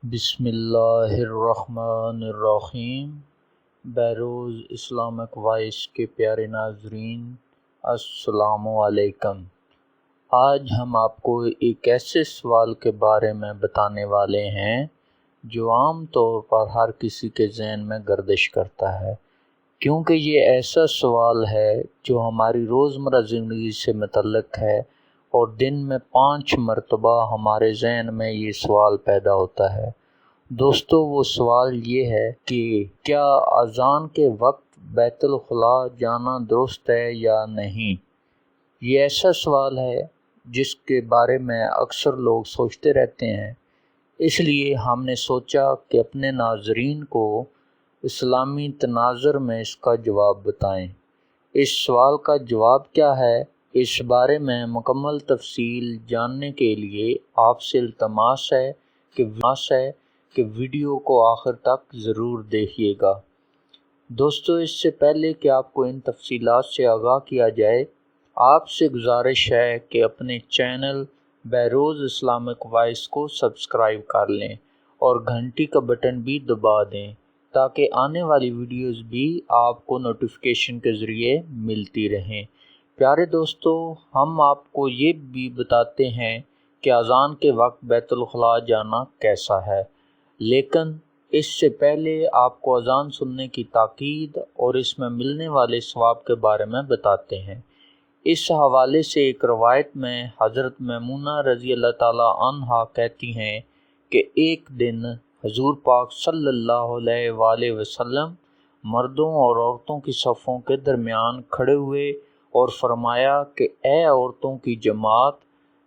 بسم اللہ الرحمن الرحیم۔ بیروز اسلامک وائس کے پیارے ناظرین، السلام علیکم۔ آج ہم آپ کو ایک ایسے سوال کے بارے میں بتانے والے ہیں جو عام طور پر ہر کسی کے ذہن میں گردش کرتا ہے، کیونکہ یہ ایسا سوال ہے جو ہماری روزمرہ زندگی سے متعلق ہے، اور دن میں 5 مرتبہ ہمارے ذہن میں یہ سوال پیدا ہوتا ہے۔ دوستو، وہ سوال یہ ہے کہ کیا اذان کے وقت بیت الخلاء جانا درست ہے یا نہیں؟ یہ ایسا سوال ہے جس کے بارے میں اکثر لوگ سوچتے رہتے ہیں، اس لیے ہم نے سوچا کہ اپنے ناظرین کو اسلامی تناظر میں اس کا جواب بتائیں۔ اس سوال کا جواب کیا ہے، اس بارے میں مکمل تفصیل جاننے کے لیے آپ سے التماس ہے کہ ویڈیو کو آخر تک ضرور دیکھیے گا۔ دوستو، اس سے پہلے کہ آپ کو ان تفصیلات سے آگاہ کیا جائے، آپ سے گزارش ہے کہ اپنے چینل بیروز اسلامک وائس کو سبسکرائب کر لیں اور گھنٹی کا بٹن بھی دبا دیں تاکہ آنے والی ویڈیوز بھی آپ کو نوٹیفیکیشن کے ذریعے ملتی رہیں۔ پیارے دوستو، ہم آپ کو یہ بھی بتاتے ہیں کہ اذان کے وقت بیت الخلاء جانا کیسا ہے، لیکن اس سے پہلے آپ کو اذان سننے کی تاکید اور اس میں ملنے والے ثواب کے بارے میں بتاتے ہیں۔ اس حوالے سے ایک روایت میں حضرت میمونہ رضی اللہ تعالی عنہا کہتی ہیں کہ ایک دن حضور پاک صلی اللہ علیہ وآلہ وسلم مردوں اور عورتوں کی صفوں کے درمیان کھڑے ہوئے اور فرمایا کہ اے عورتوں کی جماعت،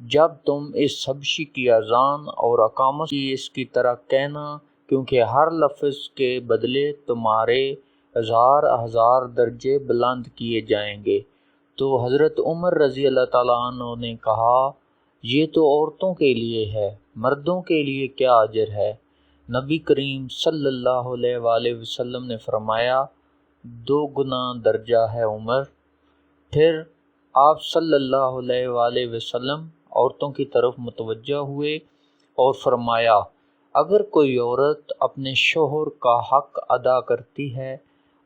جب تم اس حبشی کی اذان اور اقامت کی اس کی طرح کہنا، کیونکہ ہر لفظ کے بدلے تمہارے ہزار درجے بلند کیے جائیں گے۔ تو حضرت عمر رضی اللہ تعالیٰ عنہ نے کہا، یہ تو عورتوں کے لیے ہے، مردوں کے لیے کیا اجر ہے؟ نبی کریم صلی اللہ علیہ وآلہ وسلم نے فرمایا، 2 گنا درجہ ہے عمر۔ پھر آپ صلی اللہ علیہ وآلہ وسلم عورتوں کی طرف متوجہ ہوئے اور فرمایا، اگر کوئی عورت اپنے شوہر کا حق ادا کرتی ہے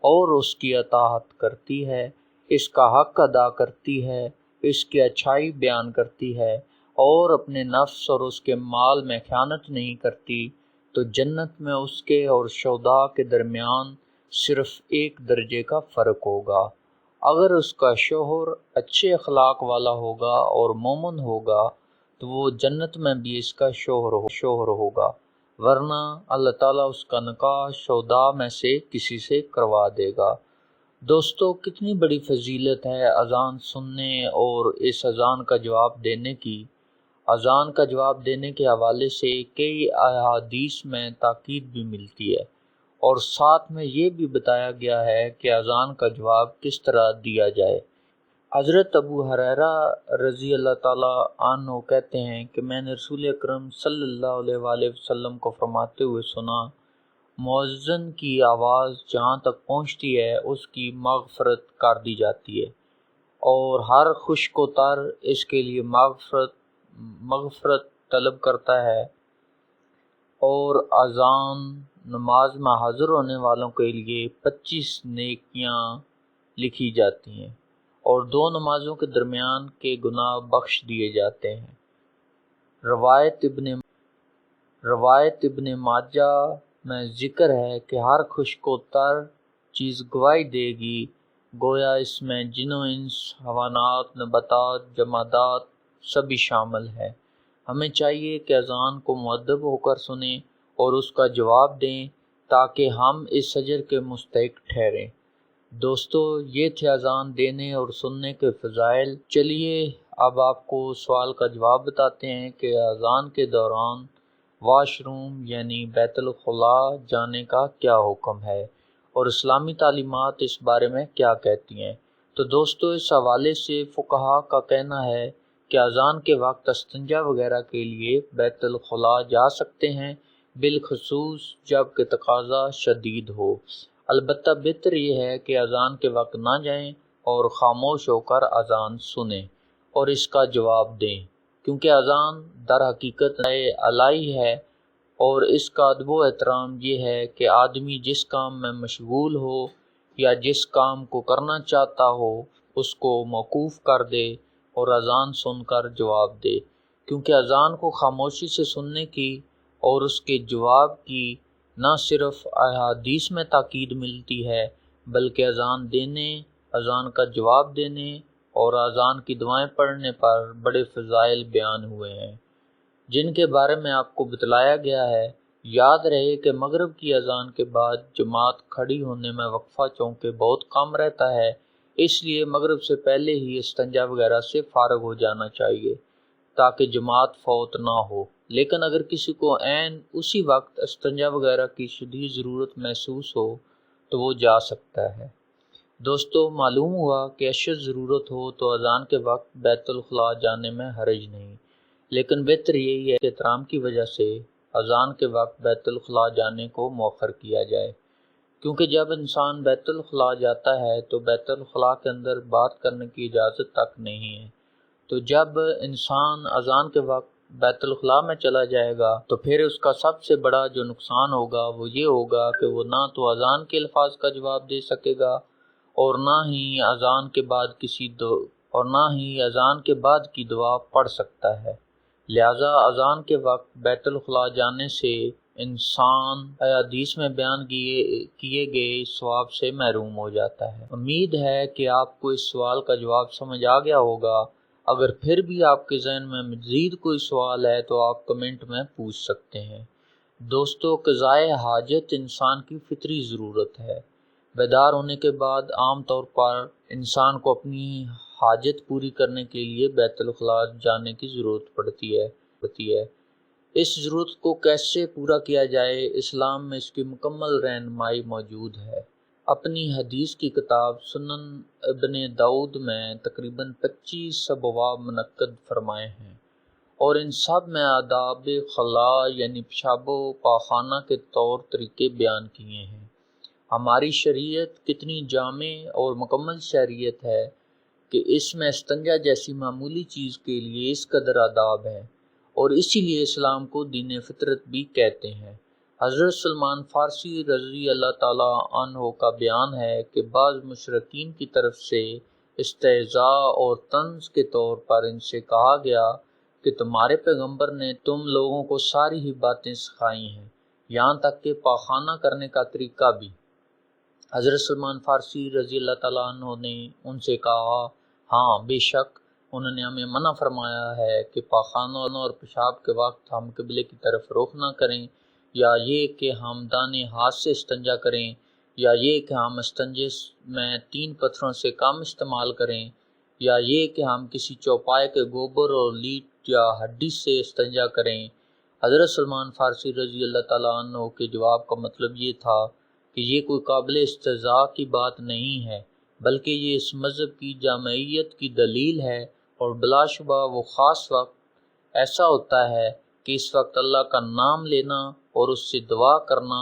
اور اس کی اطاعت کرتی ہے، اس کا حق ادا کرتی ہے، اس کی اچھائی بیان کرتی ہے اور اپنے نفس اور اس کے مال میں خیانت نہیں کرتی، تو جنت میں اس کے اور شہداء کے درمیان صرف 1 درجے کا فرق ہوگا۔ اگر اس کا شوہر اچھے اخلاق والا ہوگا اور مومن ہوگا تو وہ جنت میں بھی اس کا شوہر ہوگا، ورنہ اللہ تعالیٰ اس کا نکاح شہداء میں سے کسی سے کروا دے گا۔ دوستو، کتنی بڑی فضیلت ہے اذان سننے اور اس اذان کا جواب دینے کی۔ اذان کا جواب دینے کے حوالے سے کئی احادیث میں تاکید بھی ملتی ہے، اور ساتھ میں یہ بھی بتایا گیا ہے کہ اذان کا جواب کس طرح دیا جائے۔ حضرت ابو ہریرہ رضی اللہ تعالیٰ عنہ کہتے ہیں کہ میں نے رسول اکرم صلی اللہ علیہ وآلہ وسلم کو فرماتے ہوئے سنا، مؤذن کی آواز جہاں تک پہنچتی ہے اس کی مغفرت کر دی جاتی ہے، اور ہر خشک و تر اس کے لیے مغفرت طلب کرتا ہے، اور اذان نماز میں حاضر ہونے والوں کے لیے 25 نیکیاں لکھی جاتی ہیں، اور 2 نمازوں کے درمیان کے گناہ بخش دیے جاتے ہیں۔ روایت ابن ماجہ میں ذکر ہے کہ ہر خشک و تر چیز گواہی دے گی، گویا اس میں جن و انس، حیوانات، نباتات، جمادات سبھی شامل ہے۔ ہمیں چاہیے کہ اذان کو مؤدب ہو کر سنیں اور اس کا جواب دیں تاکہ ہم اس اجر کے مستحق ٹھہریں۔ دوستو، یہ تھے اذان دینے اور سننے کے فضائل۔ چلیے اب آپ کو سوال کا جواب بتاتے ہیں کہ اذان کے دوران واش روم یعنی بیت الخلاء جانے کا کیا حکم ہے اور اسلامی تعلیمات اس بارے میں کیا کہتی ہیں۔ تو دوستو، اس حوالے سے فقہا کا کہنا ہے کہ اذان کے وقت استنجا وغیرہ کے لیے بیت الخلاء جا سکتے ہیں، بالخصوص جب کہ تقاضا شدید ہو۔ البتہ بہتر یہ ہے کہ اذان کے وقت نہ جائیں اور خاموش ہو کر اذان سنیں اور اس کا جواب دیں، کیونکہ اذان در حقیقت الہی ہے اور اس کا ادب و احترام یہ ہے کہ آدمی جس کام میں مشغول ہو یا جس کام کو کرنا چاہتا ہو اس کو موقوف کر دے اور اذان سن کر جواب دے، کیونکہ اذان کو خاموشی سے سننے کی اور اس کے جواب کی نہ صرف احادیث میں تاکید ملتی ہے بلکہ اذان دینے، اذان کا جواب دینے اور اذان کی دعائیں پڑھنے پر بڑے فضائل بیان ہوئے ہیں جن کے بارے میں آپ کو بتلایا گیا ہے۔ یاد رہے کہ مغرب کی اذان کے بعد جماعت کھڑی ہونے میں وقفہ چونکہ بہت کم رہتا ہے، اس لیے مغرب سے پہلے ہی استنجا وغیرہ سے فارغ ہو جانا چاہیے تاکہ جماعت فوت نہ ہو، لیکن اگر کسی کو عین اسی وقت استنجا وغیرہ کی شدید ضرورت محسوس ہو تو وہ جا سکتا ہے۔ دوستو، معلوم ہوا کہ اشد ضرورت ہو تو اذان کے وقت بیت الخلاء جانے میں حرج نہیں، لیکن بہتر یہی ہے کہ احترام کی وجہ سے اذان کے وقت بیت الخلاء جانے کو مؤخر کیا جائے، کیونکہ جب انسان بیت الخلاء جاتا ہے تو بیت الخلاء کے اندر بات کرنے کی اجازت تک نہیں ہے، تو جب انسان اذان کے وقت بیت الخلاء میں چلا جائے گا تو پھر اس کا سب سے بڑا جو نقصان ہوگا وہ یہ ہوگا کہ وہ نہ تو اذان کے الفاظ کا جواب دے سکے گا اور نہ ہی اذان کے بعد کی دعا پڑھ سکتا ہے۔ لہذا اذان کے وقت بیت الخلاء جانے سے انسان احادیث میں بیان کیے گئے ثواب سے محروم ہو جاتا ہے۔ امید ہے کہ آپ کو اس سوال کا جواب سمجھ آ گیا ہوگا۔ اگر پھر بھی آپ کے ذہن میں مزید کوئی سوال ہے تو آپ کمنٹ میں پوچھ سکتے ہیں۔ دوستو، قضائے حاجت انسان کی فطری ضرورت ہے۔ بیدار ہونے کے بعد عام طور پر انسان کو اپنی حاجت پوری کرنے کے لیے بیت الخلاء جانے کی ضرورت پڑتی ہے۔ اس ضرورت کو کیسے پورا کیا جائے، اسلام میں اس کی مکمل رہنمائی موجود ہے۔ اپنی حدیث کی کتاب سنن ابن داؤد میں تقریباً 25 ابواب منعقد فرمائے ہیں اور ان سب میں آداب خلاء یعنی پیشاب و پاخانہ کے طور طریقے بیان کیے ہیں۔ ہماری شریعت کتنی جامع اور مکمل شریعت ہے کہ اس میں استنجا جیسی معمولی چیز کے لیے اس قدر آداب ہے، اور اسی لیے اسلام کو دین فطرت بھی کہتے ہیں۔ حضرت سلمان فارسی رضی اللہ تعالیٰ عنہ کا بیان ہے کہ بعض مشرکین کی طرف سے استہزاء اور طنز کے طور پر ان سے کہا گیا کہ تمہارے پیغمبر نے تم لوگوں کو ساری ہی باتیں سکھائی ہیں، یہاں تک کہ پاخانہ کرنے کا طریقہ بھی۔ حضرت سلمان فارسی رضی اللہ تعالیٰ عنہ نے ان سے کہا، ہاں بے شک انہوں نے ہمیں منع فرمایا ہے کہ پاخانہ اور پیشاب کے وقت ہم قبلے کی طرف رخ نہ کریں، یا یہ کہ ہم دانے ہاتھ سے استنجا کریں، یا یہ کہ ہم استنجے میں 3 پتھروں سے کم استعمال کریں، یا یہ کہ ہم کسی چوپائے کے گوبر اور لیٹ یا ہڈی سے استنجا کریں۔ حضرت سلمان فارسی رضی اللہ تعالیٰ عنہ کے جواب کا مطلب یہ تھا کہ یہ کوئی قابل استہزاء کی بات نہیں ہے، بلکہ یہ اس مذہب کی جامعیت کی دلیل ہے، اور بلا شبہ وہ خاص وقت ایسا ہوتا ہے کہ اس وقت اللہ کا نام لینا اور اس سے دعا کرنا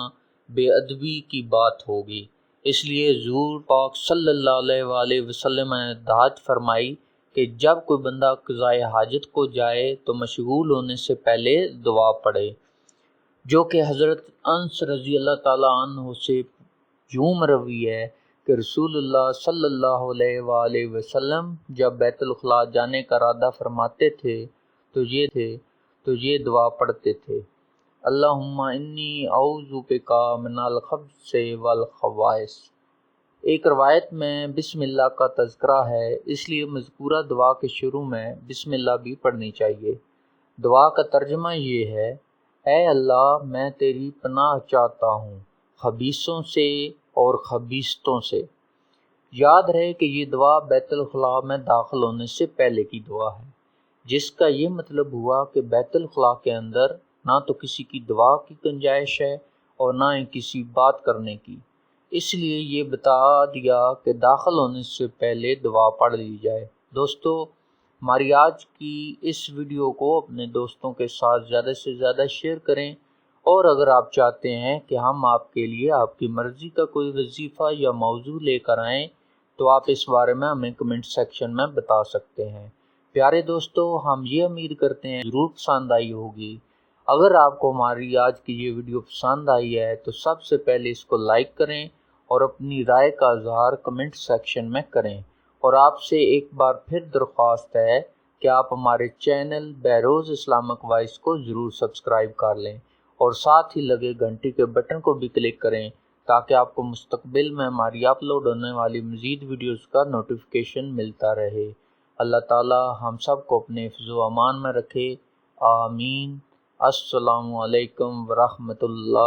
بے ادبی کی بات ہوگی۔ اس لیے حضور پاک صلی اللہ علیہ وآلہ وسلم نے ہدایت فرمائی کہ جب کوئی بندہ قضائے حاجت کو جائے تو مشغول ہونے سے پہلے دعا پڑھے، جو کہ حضرت انس رضی اللہ تعالیٰ عنہ سے یوں مروی ہے کہ رسول اللہ صلی اللہ علیہ وآلہ وسلم جب بیت الخلاء جانے کا ارادہ فرماتے تھے تو یہ دعا پڑھتے تھے، اللہم انی اعوذ بک من الخبث والخبائث۔ ایک روایت میں بسم اللہ کا تذکرہ ہے، اس لیے مذکورہ دعا کے شروع میں بسم اللہ بھی پڑھنی چاہیے۔ دعا کا ترجمہ یہ ہے، اے اللہ میں تیری پناہ چاہتا ہوں خبیثوں سے اور خبیثتوں سے۔ یاد رہے کہ یہ دعا بیت الخلاء میں داخل ہونے سے پہلے کی دعا ہے، جس کا یہ مطلب ہوا کہ بیت الخلاء کے اندر نہ تو کسی کی دعا کی گنجائش ہے اور نہ ہی کسی بات کرنے کی، اس لیے یہ بتا دیا کہ داخل ہونے سے پہلے دعا پڑھ لی جائے۔ دوستو، ہماری آج کی اس ویڈیو کو اپنے دوستوں کے ساتھ زیادہ سے زیادہ شیئر کریں، اور اگر آپ چاہتے ہیں کہ ہم آپ کے لیے آپ کی مرضی کا کوئی وظیفہ یا موضوع لے کر آئیں تو آپ اس بارے میں ہمیں کمنٹ سیکشن میں بتا سکتے ہیں۔ پیارے دوستو، ہم یہ امید کرتے ہیں ضرور پسند آئی ہوگی۔ اگر آپ کو ہماری آج کی یہ ویڈیو پسند آئی ہے تو سب سے پہلے اس کو لائک کریں اور اپنی رائے کا اظہار کمنٹ سیکشن میں کریں، اور آپ سے ایک بار پھر درخواست ہے کہ آپ ہمارے چینل بہروز اسلامک وائس کو ضرور سبسکرائب کر لیں اور ساتھ ہی لگے گھنٹی کے بٹن کو بھی کلک کریں تاکہ آپ کو مستقبل میں ہماری اپلوڈ ہونے والی مزید ویڈیوز کا نوٹیفیکیشن ملتا رہے۔ اللہ تعالی ہم سب کو اپنے حفظ و امان میں رکھے، آمین۔ السلام علیکم ورحمۃ اللہ۔